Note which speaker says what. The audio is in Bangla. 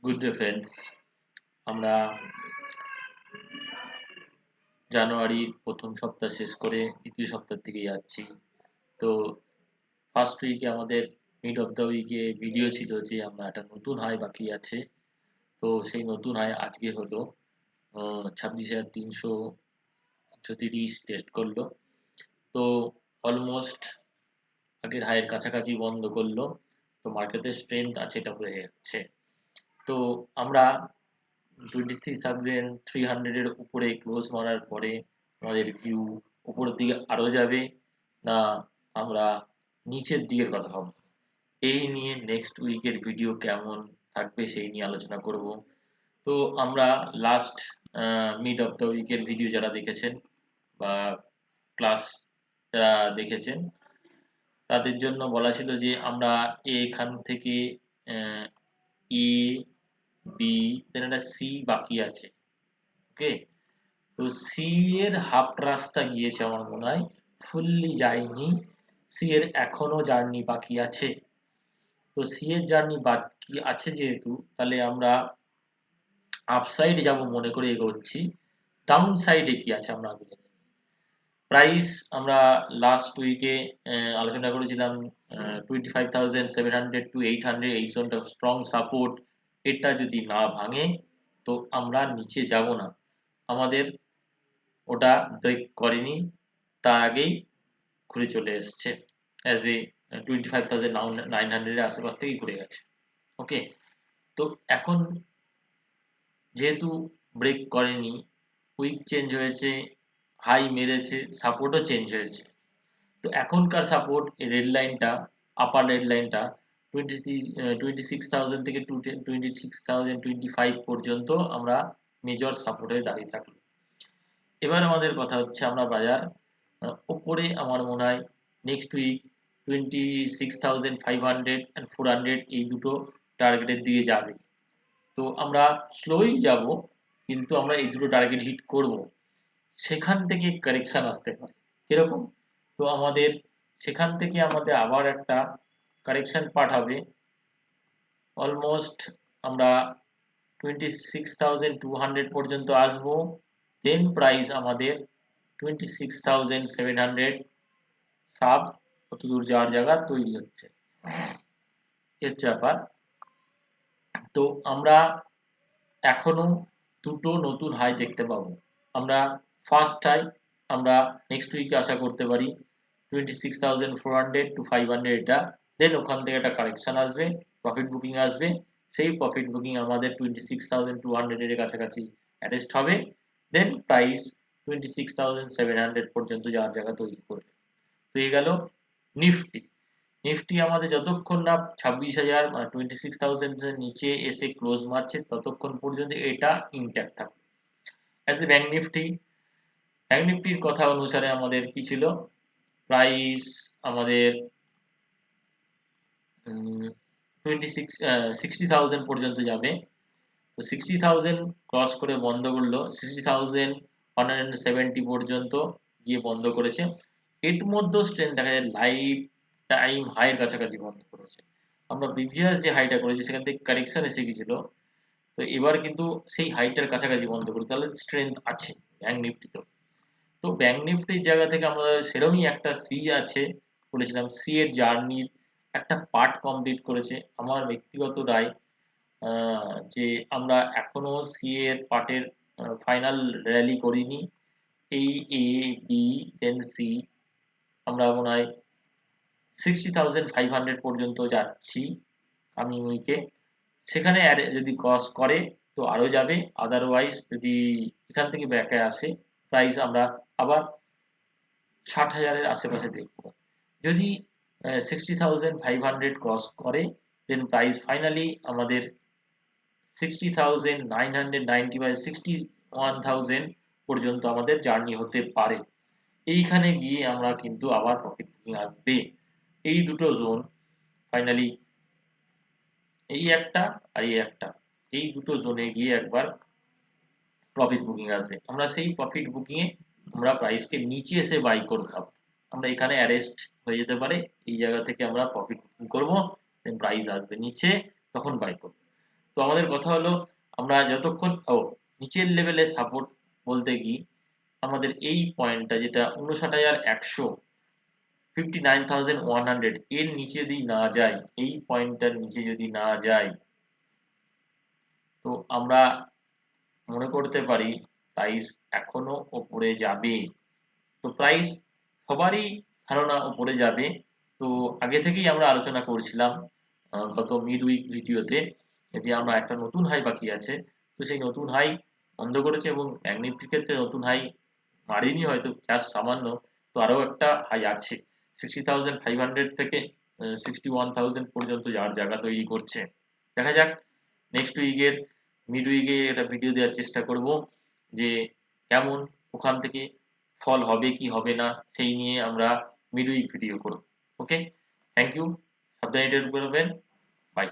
Speaker 1: Good day friends. আমরা জানুয়ারির প্রথম সপ্তাহ শেষ করে দ্বিতীয় সপ্তাহের দিকে যাচ্ছি। তো ফার্স্ট উইকে আমাদের মিড অফ দ্য উইকে ভিডিও ছিল যে আমরা একটা নতুন হাই বাকি আছে। তো সেই নতুন হাই আজকে হলো 26,330 টেস্ট করলো। তো অলমোস্ট আগের হাইয়ের কাছাকাছি বন্ধ করলো। তো মার্কেটের স্ট্রেংথ আছে, এটা বোঝা যাচ্ছে। তো আমরা 26,300 এর উপরে ক্লোজ মারার পরে আমাদের ভিউ উপরের দিকে আরো যাবে, না আমরা নিচের দিকের কথা ভাববো। এই নিয়ে নেক্সট উইকের ভিডিও কেমন থাকবে সেই নিয়ে আলোচনা করব। তো আমরা লাস্ট মিড অফ দ্য উইকের ভিডিও যারা দেখেছেন বা ক্লাস যারা দেখেছেন তাদের জন্য বলা ছিল যে আমরা এখান থেকে এ বি দেন একটা সি বাকি আছে। ওকে, তো সি এর হাফ রাস্তা গিয়েছে আমার মনে হয়, ফুললি যায়নি। সি এর এখনো জার্নি বাকি আছে। তো সি এর জার্নি বাকি আছে যেহেতু, তাহলে আমরা আপসাইড যাব মনে করে এগোচ্ছি। ডাউন সাইডে কি আছে আমরা আগে জেনে নিই। প্রাইস আমরা লাস্ট উইকে আলোচনা করেছিলাম 25,700 টু 800, এই জোনটা স্ট্রং সাপোর্ট। এটা যদি না ভাঙে তো আমরা নিচে যাব না। আমাদের ওটা ব্রেক করেনি, তার আগেই ঘুরে চলে এসছে অ্যাজ এ 25,900 এর আশেপাশ থেকেই ঘুরে গেছে। ওকে, তো এখন যেহেতু ব্রেক করেনি, উইক চেঞ্জ হয়েছে, হাই মেরেছে, সাপোর্টও চেঞ্জ হয়েছে। তো এখনকার সাপোর্ট রেড লাইনটা, আপার রেড লাইনটা 26,000 থেকে 26,025 পর্যন্ত আমরা মেজর সাপোর্টে দাঁড়িয়ে থাকলো। এবার আমাদের কথা হচ্ছে আমরা বাজার ওপরে আমার মনে হয় নেক্সট উইক 26,500 অ্যান্ড 400 এই দুটো টার্গেটের দিকে যাবে। তো আমরা স্লোই যাব, কিন্তু আমরা এই দুটো টার্গেট হিট করব। সেখান থেকে কারেকশন আসতে পারে। কিরকম? তো আমাদের সেখান থেকে আমাদের আবার একটা কারেকশন পাঠাবে। অলমোস্ট আমরা 26,200 পর্যন্ত আসবো। দেন প্রাইস আমাদের 26,700 সাব কতদূর যাওয়ার জায়গা তৈরি হচ্ছে, এর ব্যাপার। তো আমরা এখনো দুটো নতুন হাই দেখতে পাবো। আমরা ফার্স্ট হাই আমরা নেক্সট উইকে আশা করতে পারি 26,400 টু 500 এটা। দেন ওখান থেকে একটা কারেকশন আসবে, প্রফিট বুকিং আসবে। সেই প্রফিট বুকিং আমাদের 26,200 এর কাছাকাছি অ্যারেস্ট হবে। দেন প্রাইস 26,700 পর্যন্ত যাওয়ার জায়গা তৈরি করবে। তো এই গেল নিফটি। নিফটি আমাদের যতক্ষণ না 26,000 26,000 এর নিচে এসে ক্লোজ মারছে ততক্ষণ পর্যন্ত এটা ইনট্যাক্ট থাকবে। অ্যাজ এ ব্যাংক নিফটির কথা অনুসারে আমাদের কি ছিল, প্রাইস আমাদের 60,000 পর্যন্ত যাবে। তো 60,000 ক্রস করে বন্ধ করলো, 60,170 পর্যন্ত গিয়ে বন্ধ করেছে। এর মধ্যেও স্ট্রেন্থ দেখা যায়, লাইফ টাইম হাইয়ের কাছাকাছি বন্ধ করেছে। আমরা প্রিভিয়াস যে হাইটা করেছি সেখান থেকে কারেকশন এসে গেছিল। তো এবার কিন্তু সেই হাইটার কাছাকাছি বন্ধ করি, তাহলে স্ট্রেংথ আছে ব্যাংক নিফটিতেও। তো ব্যাংক নিফটির জায়গা থেকে আমরা সেরকমই একটা সি আছে বলেছিলাম, সি এর জার্নির একটা পার্ট কমপ্লিট করেছে। আমার ব্যক্তিগত রায় যে আমরা এখনো সি এর পার্টের ফাইনাল র্যালি করিনি। এই এ বি দেন সি আমরা মনে হয় 60,500 পর্যন্ত যাচ্ছি কামিং উইকে। সেখানে যদি ক্রস করে তো আরো যাবে, আদারওয়াইজ যদি এখান থেকে ব্যাকে আসে প্রাইস আমরা আবার 60,000 এর আশেপাশে দেখবো। যদি 60,500 ক্রস করে দেন প্রাইস ফাইনালি আমাদের 60,990 বা 61,000 পর্যন্ত আমাদের জার্নি হতে পারে। এইখানে গিয়ে আমরা কিন্তু আবার প্রফিট বুকিং আসবে। এই দুটো জোন ফাইনালি, এই একটা আর এই একটা, এই দুটো জোনে গিয়ে একবার প্রফিট বুকিং আসবে। আমরা সেই প্রফিট বুকিং এ আমরা প্রাইসকে নিচে এসে বাই করব। আমরা এখানে অ্যারেস্ট হয়ে যেতে পারে, এই জায়গা থেকে আমরা প্রফিট বুকিং করব, দেন প্রাইস আসবে নিচে, তখন বাই করব। তো আমাদের কথা হলো আমরা যতক্ষণ নিচের লেভেলে সাপোর্ট বলতে কি আমাদের এই পয়েন্টটা যেটা ৫৯,১০০ 59,100 এর নিচে যদি না যায়, এই পয়েন্টটার নিচে যদি না যায়, তো আমরা মনে করতে পারি প্রাইস এখনো ওপরে যাবে। তো প্রাইস সবারই ধারণা ওপরে যাবে। তো আগে থেকেই আমরা আলোচনা করছিলাম গত মিড উইক ভিডিওতে যে আমরা একটা নতুন হাই বাকি আছে। তো সেই নতুন হাই বন্ধ করেছে এবং ব্যাংক নিফটির ক্ষেত্রে নতুন হাই মারেনি হয়তো, জাস্ট সামান্য। তো আরো একটা হাই আছে 60,500 থেকে 61,000 পর্যন্ত যাওয়ার জায়গা তৈরি করছে। দেখা যাক নেক্সট উইকের মিড উইকে একটা ভিডিও দেওয়ার চেষ্টা করব যে কেমন ওখান থেকে ফল হবে কি হবে না, সেই নিয়ে আমরা মিড উইক ভিডিও করব। ওকে, থ্যাংক ইউ, সাবধানে ট্রেড করবেন, বাই।